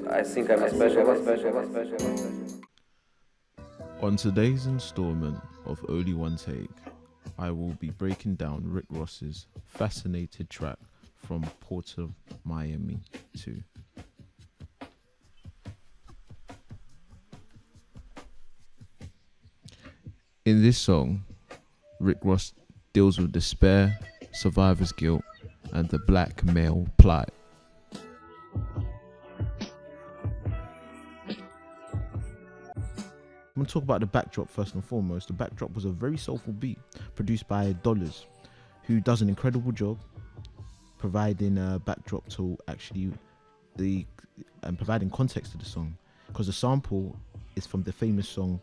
I think I'm a special. On today's installment of Only1Take, I will be breaking down Rick Ross's fascinated track from Port of Miami 2. In this song, Rick Ross deals with despair, survivor's guilt, and the black male plight. I'm going to talk about the backdrop first and foremost. The backdrop was a very soulful beat produced by Dollars, who does an incredible job providing a backdrop to actually and providing context to the song, because the sample is from the famous song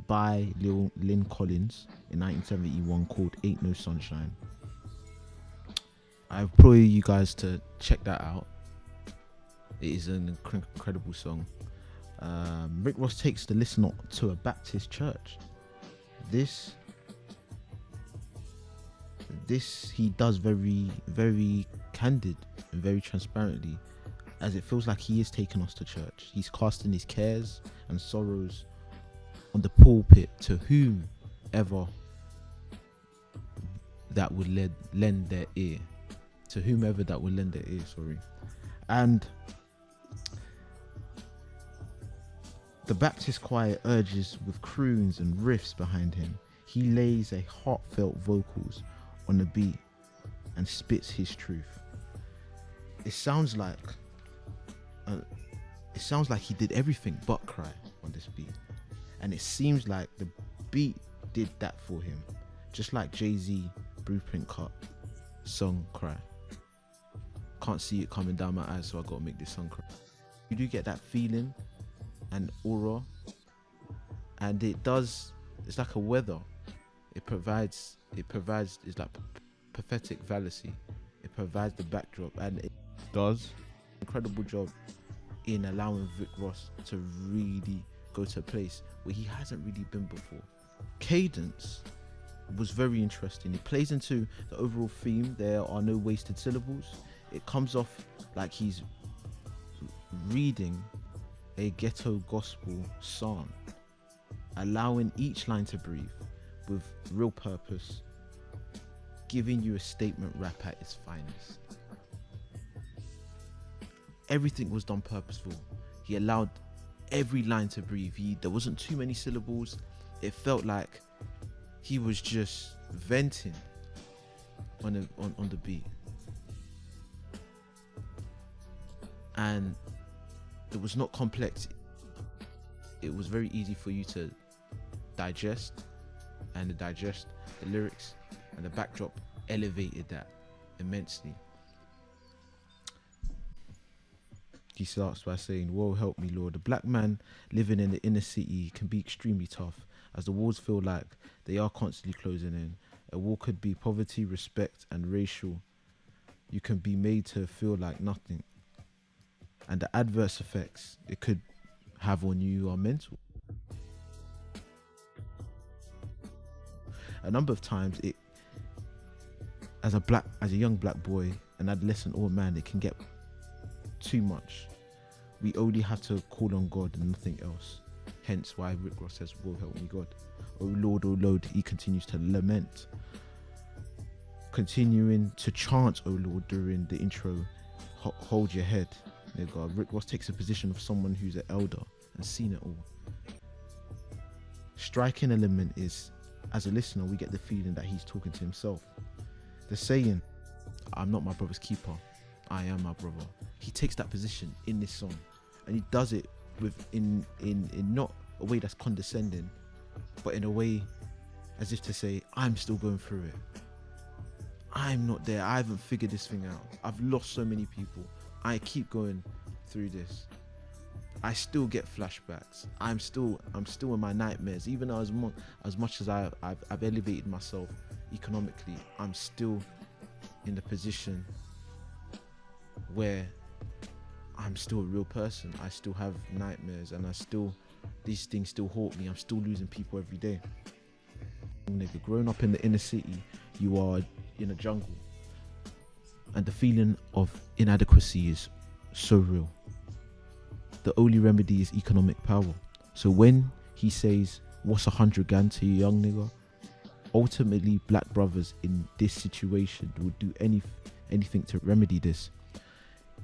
by Lynn Collins in 1971 called Ain't No Sunshine. I implore you guys to check that out. It is an incredible song. Rick Ross takes the listener to a Baptist church. This he does very, very candid and very transparently, as it feels like he is taking us to church. He's casting his cares and sorrows on the pulpit to whomever that would lend their ear. To whomever that would lend their ear, sorry. And the Baptist choir urges with croons and riffs behind him. He lays a heartfelt vocals on the beat and spits his truth. It sounds like he did everything but cry on this beat, and it seems like the beat did that for him, just like Jay-Z Blueprint Cut song Cry. Can't see it coming down my eyes, so I gotta make this song cry. You do get that feeling and aura, and it's like a weather. It provides it's like pathetic fallacy. It provides the backdrop, and it does an incredible job in allowing Rick Ross to really go to a place where he hasn't really been before. Cadence was very interesting. It plays into the overall theme. There are no wasted syllables. It comes off like he's reading a ghetto gospel song, allowing each line to breathe with real purpose, giving you a statement rap at its finest. Everything was done purposeful. He allowed every line to breathe. There wasn't too many syllables. It felt like he was just venting on the beat, and it was not complex. It was very easy for you to digest, and to digest the lyrics, and the backdrop elevated that immensely. He starts by saying, "Woe help me, Lord. A black man living in the inner city can be extremely tough, as the walls feel like they are constantly closing in. A wall could be poverty, respect, and racial. You can be made to feel like nothing. And the adverse effects it could have on you are mental." A number of times, as a young black boy, an adolescent or man, it can get too much. We only have to call on God and nothing else. Hence why Rick Ross says, "Woe help me, God. Oh Lord," he continues to lament, continuing to chant, "Oh Lord," during the intro, "Hold your head." God. Rick Ross takes a position of someone who's an elder and seen it all. Striking element is, as a listener, we get the feeling that he's talking to himself. The saying, "I'm not my brother's keeper, I am my brother." He takes that position in this song, and he does it in not a way that's condescending, but in a way as if to say, "I'm still going through it. I'm not there. I haven't figured this thing out. I've lost so many people. I keep going through this. I still get flashbacks. I'm still in my nightmares. Even though as much as I've elevated myself economically, I'm still in the position where I'm still a real person. I still have nightmares, and these things still haunt me. I'm still losing people every day." Nigga, growing up in the inner city, you are in a jungle, and the feeling of inadequacy is so real. the only remedy is economic power. So when he says, what's 100 grand to you, young nigga? Ultimately, black brothers in this situation would do anything to remedy this,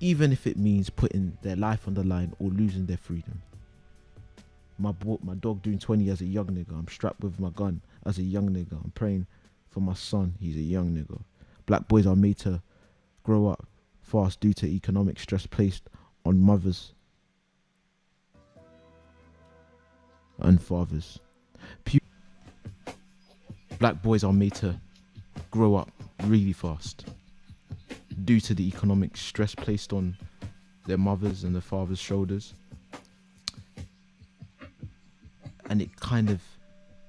even if it means putting their life on the line or losing their freedom. My dog doing 20 as a young nigga. I'm strapped with my gun as a young nigga. I'm praying for my son. He's a young nigga. Black boys are made to grow up fast due to economic stress placed on mothers and fathers. Black boys are made to grow up really fast due to the economic stress placed on their mothers and their fathers' shoulders. And it kind of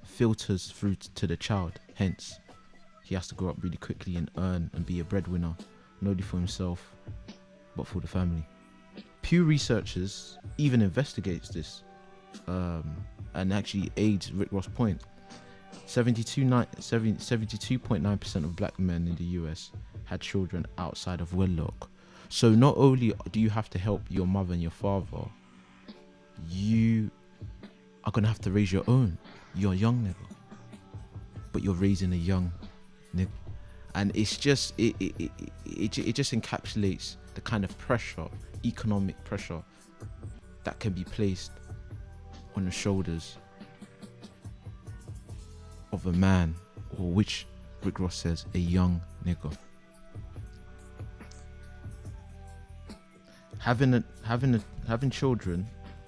filters through to the child. Hence, he has to grow up really quickly and earn and be a breadwinner, not only for himself, but for the family. Pew Researchers even investigates this and actually aids Rick Ross' point. 72.9% of black men in the US had children outside of wedlock. So not only do you have to help your mother and your father, you are going to have to raise your own. You're a young nigga, but you're raising a young nigga. And it's just, it just encapsulates the kind of pressure, economic pressure, that can be placed on the shoulders of a man, or which Rick Ross says, a young nigga. Having children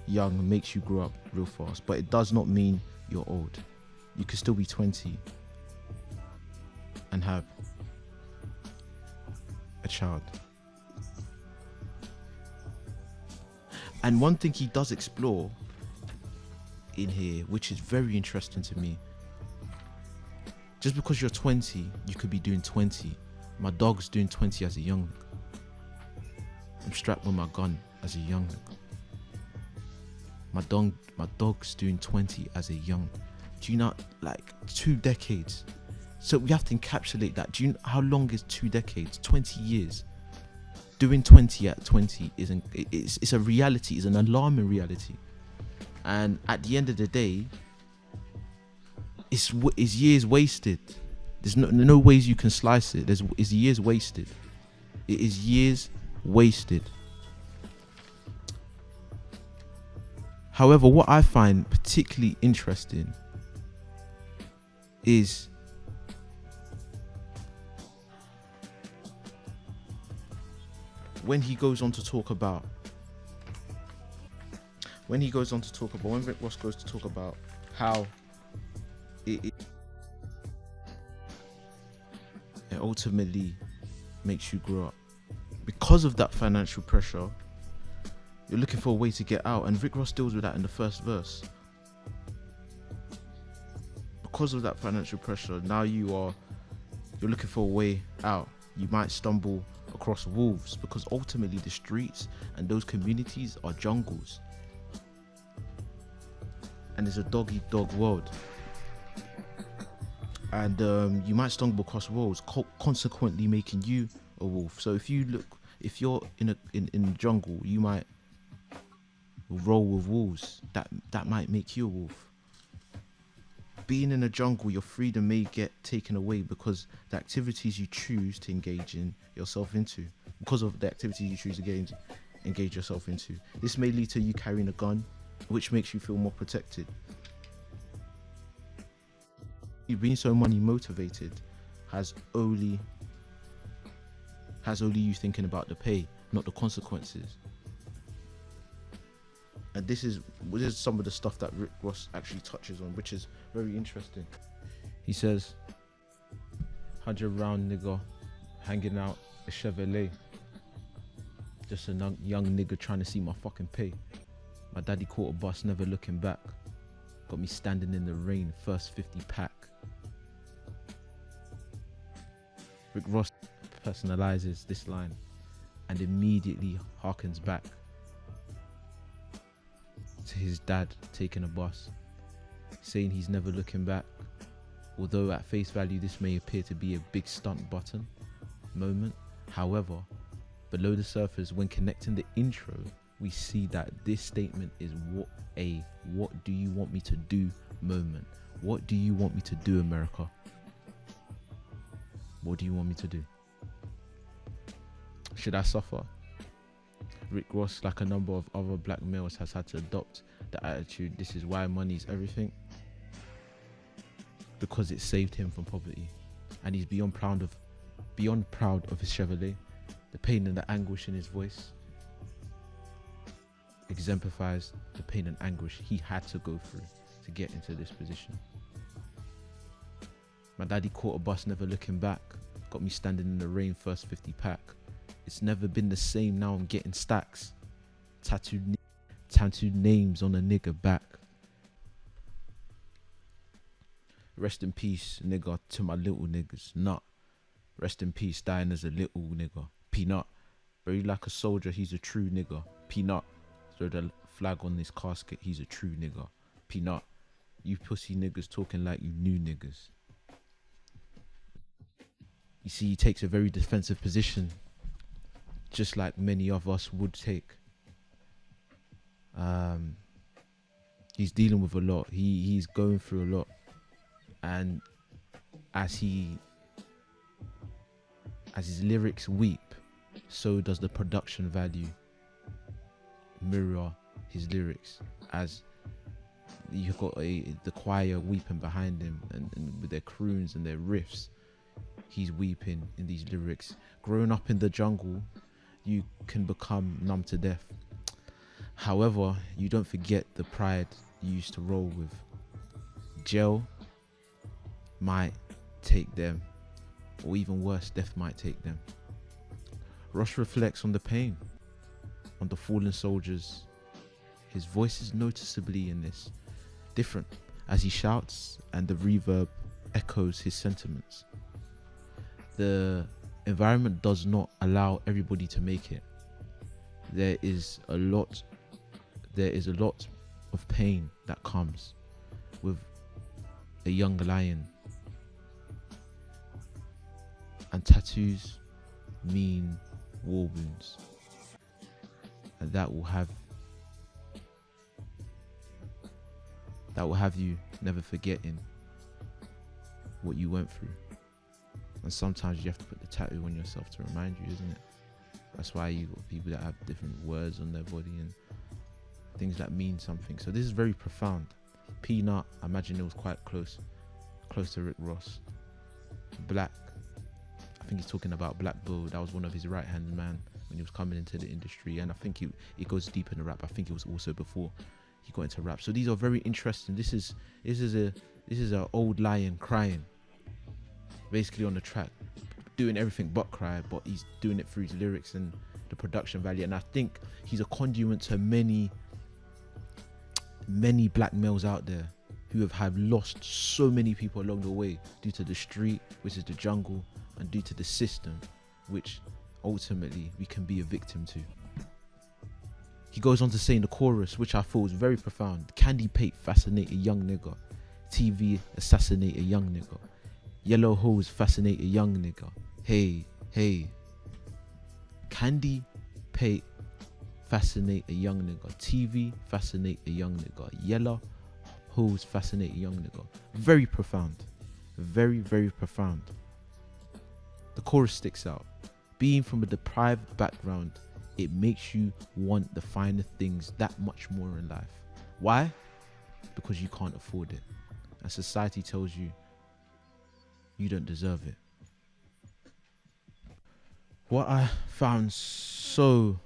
young makes you grow up real fast, but it does not mean you're old. You could still be 20 and have a child. And one thing he does explore in here, which is very interesting to me, just because you're 20, you could be doing 20. My dog's doing 20 as a young nigga. I'm strapped with my gun as a young nigga. My dog's doing 20 as a young. Do you know, like 2 decades? So we have to encapsulate that. Do you know how long is 2 decades? 20 years. Doing 20 at 20 it's a reality. It's an alarming reality. And at the end of the day, it's years wasted. There's no ways you can slice it. It's years wasted. It is years wasted. However, what I find particularly interesting is when he goes on to talk about when Rick Ross goes to talk about how it ultimately makes you grow up. Because of that financial pressure, you're looking for a way to get out, and Rick Ross deals with that in the first verse. Because of that financial pressure, now you're looking for a way out. You might stumble across wolves, because ultimately the streets and those communities are jungles, and it's a dog-eat-dog world. And you might stumble across wolves, consequently making you a wolf. So if you're in the jungle, you might roll with wolves. That might make you a wolf. Being in a jungle, your freedom may get taken away because the activities you choose to engage yourself into, this may lead to you carrying a gun, which makes you feel more protected. You being so money motivated has only you thinking about the pay, not the consequences. And this is some of the stuff that Rick Ross actually touches on, which is very interesting. He says, 100 round nigga hanging out a Chevrolet, just a young nigga trying to see my fucking pay. My daddy caught a bus, never looking back, got me standing in the rain, first 50 pack. Rick Ross personalizes this line and immediately harkens back to his dad taking a bus, saying he's never looking back. Although at face value this may appear to be a big stunt button moment, however, below the surface, when connecting the intro we see that this statement is what do you want me to do moment. What do you want me to do, America? What do you want me to do? Should I suffer? Rick Ross, like a number of other black males, has had to adopt the attitude, this is why money is everything, because it saved him from poverty. And he's beyond proud of his Chevrolet. The pain and the anguish in his voice exemplifies the pain and anguish he had to go through to get into this position. My daddy caught a bus, never looking back. Got me standing in the rain, first 50 pack. It's never been the same, now I'm getting stacks. Tattooed names on a nigga back. Rest in peace, nigga, to my little niggas. Nut. Rest in peace, dying as a little nigga. Peanut. Buried like a soldier, he's a true nigga. Peanut. Throw the flag on this casket, he's a true nigga. Peanut. You pussy niggas talking like you new niggas. You see, he takes a very defensive position, just like many of us would take. He's dealing with a lot. He's going through a lot, and as his lyrics weep, so does the production value mirror his lyrics. As you've got the choir weeping behind him, and with their croons and their riffs, he's weeping in these lyrics. Growing up in the jungle, you can become numb to death. However, you don't forget the pride you used to roll with. Jail might take them, or even worse, death might take them. Rush reflects on the pain, on the fallen soldiers. His voice is noticeably in this different as he shouts, and the reverb echoes his sentiments. The environment does not allow everybody to make it. There is a lot of pain that comes with a young lion, and tattoos mean war wounds, and that will have you never forgetting what you went through. And sometimes you have to put the tattoo on yourself to remind you, isn't it? That's why you got people that have different words on their body and things that mean something. So this is very profound. Peanut, I imagine it was quite close to Rick Ross. Black, I think he's talking about Black Bill. That was one of his right-hand man when he was coming into the industry, and I think it goes deep in the rap. I think it was also before he got into rap. So these are very interesting. This is a old lion crying, basically on the track, doing everything but cry, but he's doing it through his lyrics and the production value. And I think he's a conduit to many black males out there who have lost so many people along the way due to the street, which is the jungle, and due to the system, which ultimately we can be a victim to. He goes on to say in the chorus, which I thought was very profound: candy paint fascinate a young nigga, TV assassinate a young nigga, yellow hoes fascinate a young nigga. Hey, candy paint fascinate a young nigga, TV fascinate a young nigga, yellow hoes fascinate a young nigga. Very profound, very, very profound. The chorus sticks out. Being from a deprived background, it makes you want the finer things that much more in life. Why? Because you can't afford it, and society tells you you don't deserve it. What I found so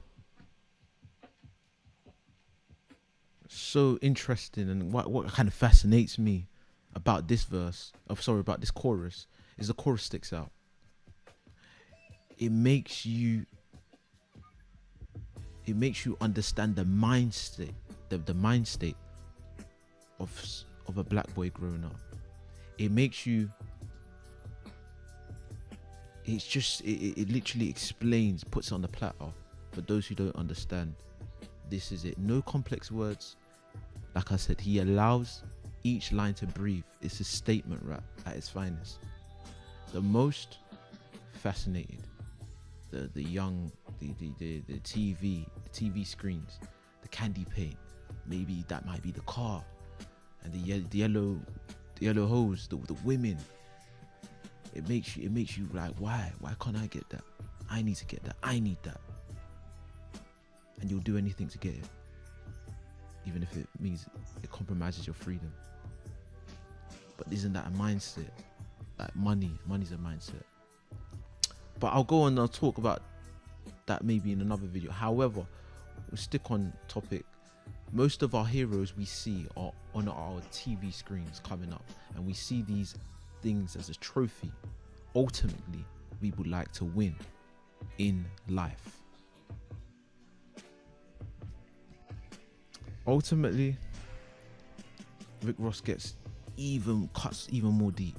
interesting, and what kind of fascinates me about this about this chorus, is the chorus sticks out. It makes you understand the mind state, the mind state of a black boy growing up. It makes you, it literally explains, puts it on the platter for those who don't understand. This is it. No complex words. Like I said, he allows each line to breathe. It's a statement rap at its finest. The most fascinated the young, the TV screens, the candy paint. Maybe that might be the car, and the yellow hose, the women. It makes you like, why can't I get that? I need to get that. I need that. And you'll do anything to get it, even if it means it compromises your freedom. But isn't that a mindset? Like money's a mindset. But I'll go on and I'll talk about that maybe in another video. However, we'll stick on topic. Most of our heroes we see are on our TV screens coming up, and we see these things as a trophy. Ultimately, we would like to win in life. Ultimately, Rick Ross cuts even more deep.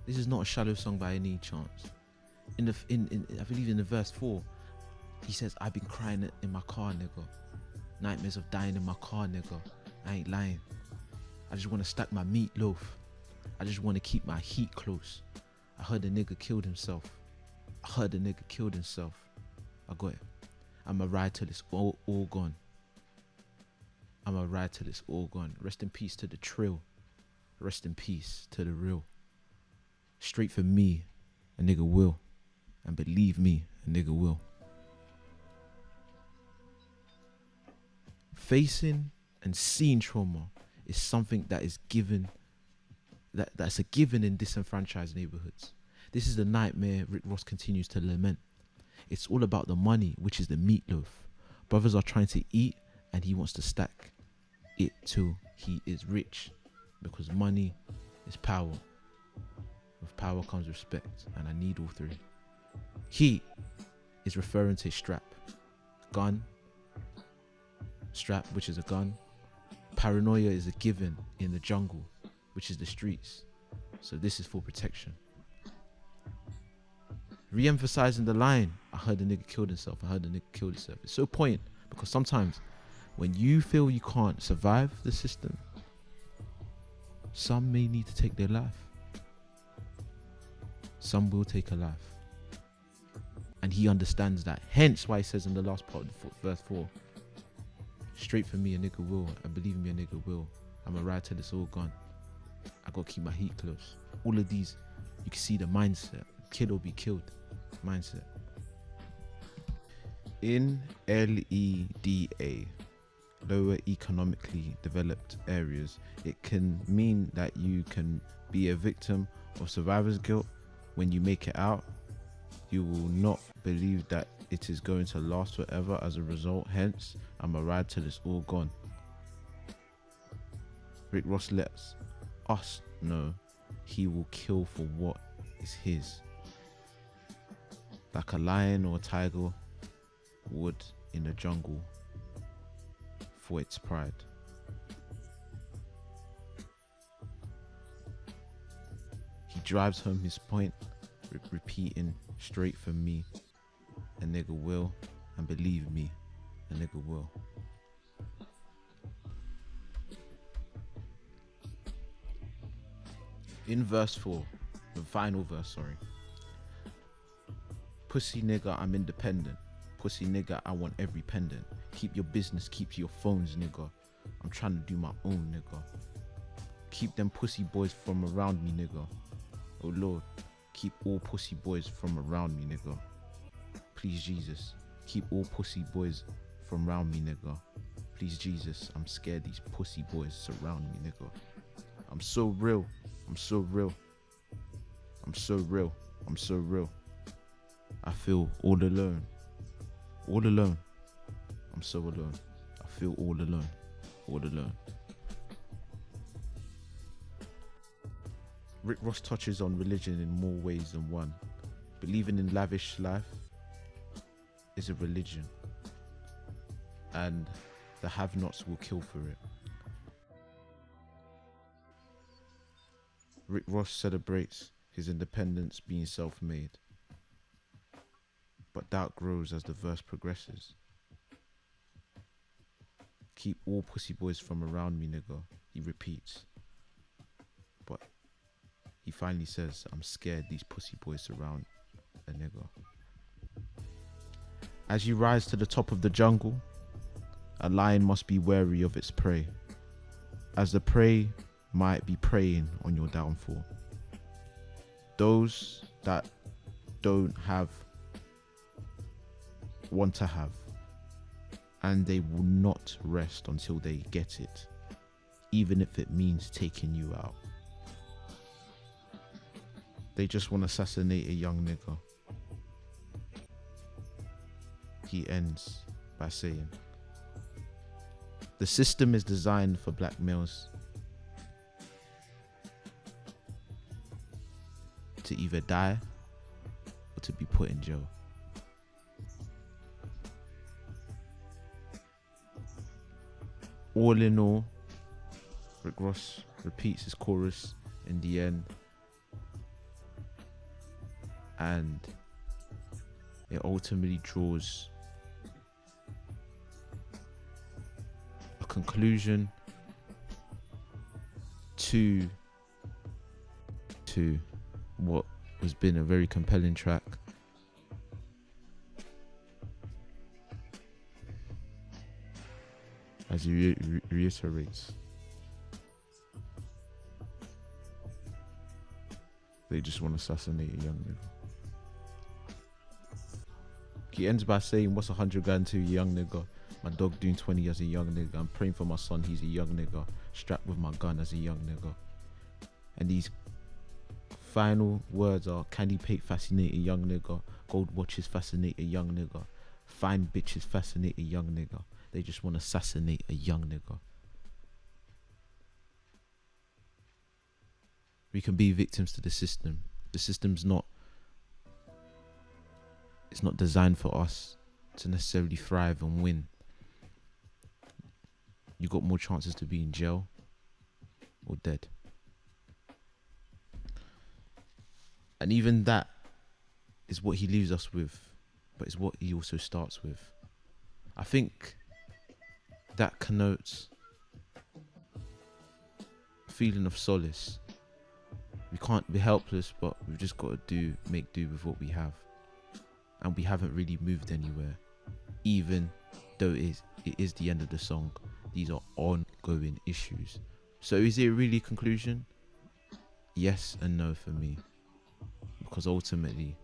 This is not a shallow song by any chance. In I believe in the verse 4, he says, "I've been crying in my car, nigga. Nightmares of dying in my car, nigga. I ain't lying. I just want to stack my meatloaf. I just want to keep my heat close. I heard a nigga killed himself. I got it. I'ma ride till it's all gone. Rest in peace to the trill. Rest in peace to the real. Straight for me, a nigga will. And believe me, a nigga will." Facing and seeing trauma is something that is given, that's a given in disenfranchised neighborhoods. This is the nightmare Rick Ross continues to lament. It's all about the money, which is the meatloaf. Brothers are trying to eat, and he wants to stack it till he is rich, because money is power. With power comes respect, and I need all three. He is referring to his strap. Gun, strap, which is a gun. Paranoia is a given in the jungle, which is the streets. So this is for protection. Re-emphasizing the line, "I heard a nigga killed himself. It's so poignant, because sometimes when you feel you can't survive the system, some may need to take their life. Some will take a life. And he understands that. Hence why he says in the last part of verse 4, "Straight for me, a nigga will. And believe me, a nigga will. I'ma ride till it's all gone. I gotta keep my heat close." All of these, you can see the mindset. Kill or be killed mindset. In LEDA, lower economically developed areas, it can mean that you can be a victim of survivor's guilt. When you make it out, you will not believe that it is going to last forever as a result. Hence, I'ma ride till it's all gone. Rick Ross lets us know he will kill for what is his, like a lion or a tiger would in a jungle for its pride. He drives home his point, repeating, "Straight for me, a nigga will, and believe me, a nigga will." In verse 4, the final verse, sorry. "Pussy nigga, I'm independent. Pussy nigga, I want every pendant. Keep your business, keep to your phones, nigga. I'm trying to do my own, nigga. Keep them pussy boys from around me, nigga. Oh Lord, keep all pussy boys from around me, nigga. Please Jesus, keep all pussy boys from around me, nigga. Please Jesus, I'm scared these pussy boys surround me, nigga. I'm so real, I'm so real. I'm so real, I'm so real. I feel all alone, all alone. I'm so alone. I feel all alone, all alone." Rick Ross touches on religion in more ways than one. Believing in lavish life is a religion, and the have-nots will kill for it. Rick Ross celebrates his independence being self-made, but doubt grows as the verse progresses. "Keep all pussy boys from around me, nigga," he repeats. But he finally says, "I'm scared these pussy boys surround a nigga." As you rise to the top of the jungle, a lion must be wary of its prey, as the prey might be preying on your downfall. Those that don't have want to have, and they will not rest until they get it, even if it means taking you out. They just want to assassinate a young nigga. He ends by saying, the system is designed for black males to either die or to be put in jail. All in all, Rick Ross repeats his chorus in the end, and it ultimately draws a conclusion to what has been a very compelling track. As he reiterates, they just want to assassinate a young nigga. He ends by saying, what's 100 grand to a young nigga? My dog doing 20 as a young nigga. I'm praying for my son, he's a young nigga. Strapped with my gun as a young nigga. And these final words are, candy paint fascinate a young nigga. Gold watches fascinate a young nigga. Fine bitches fascinate a young nigga. They just want to assassinate a young nigga. We can be victims to the system. The system's not, it's not designed for us to necessarily thrive and win. You got more chances to be in jail or dead. And even that is what he leaves us with, but it's what he also starts with. I think that connotes a feeling of solace. We can't be helpless, but we've just got to make do with what we have. And we haven't really moved anywhere, even though it is the end of the song. These are ongoing issues. So is it really a conclusion? Yes and no for me. Because ultimately,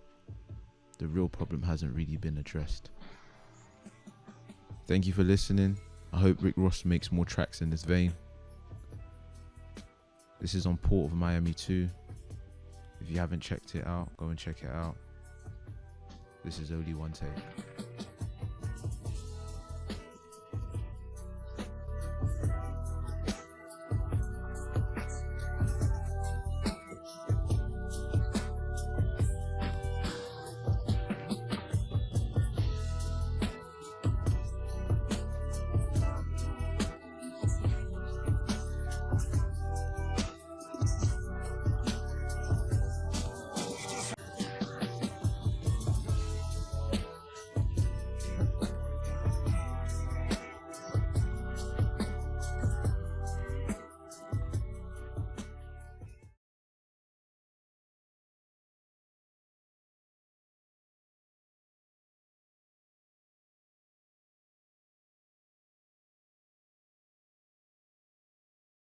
the real problem hasn't really been addressed. Thank you for listening. I hope Rick Ross makes more tracks in this vein. This is on Port of Miami 2. If you haven't checked it out, go and check it out. This is Only1Take.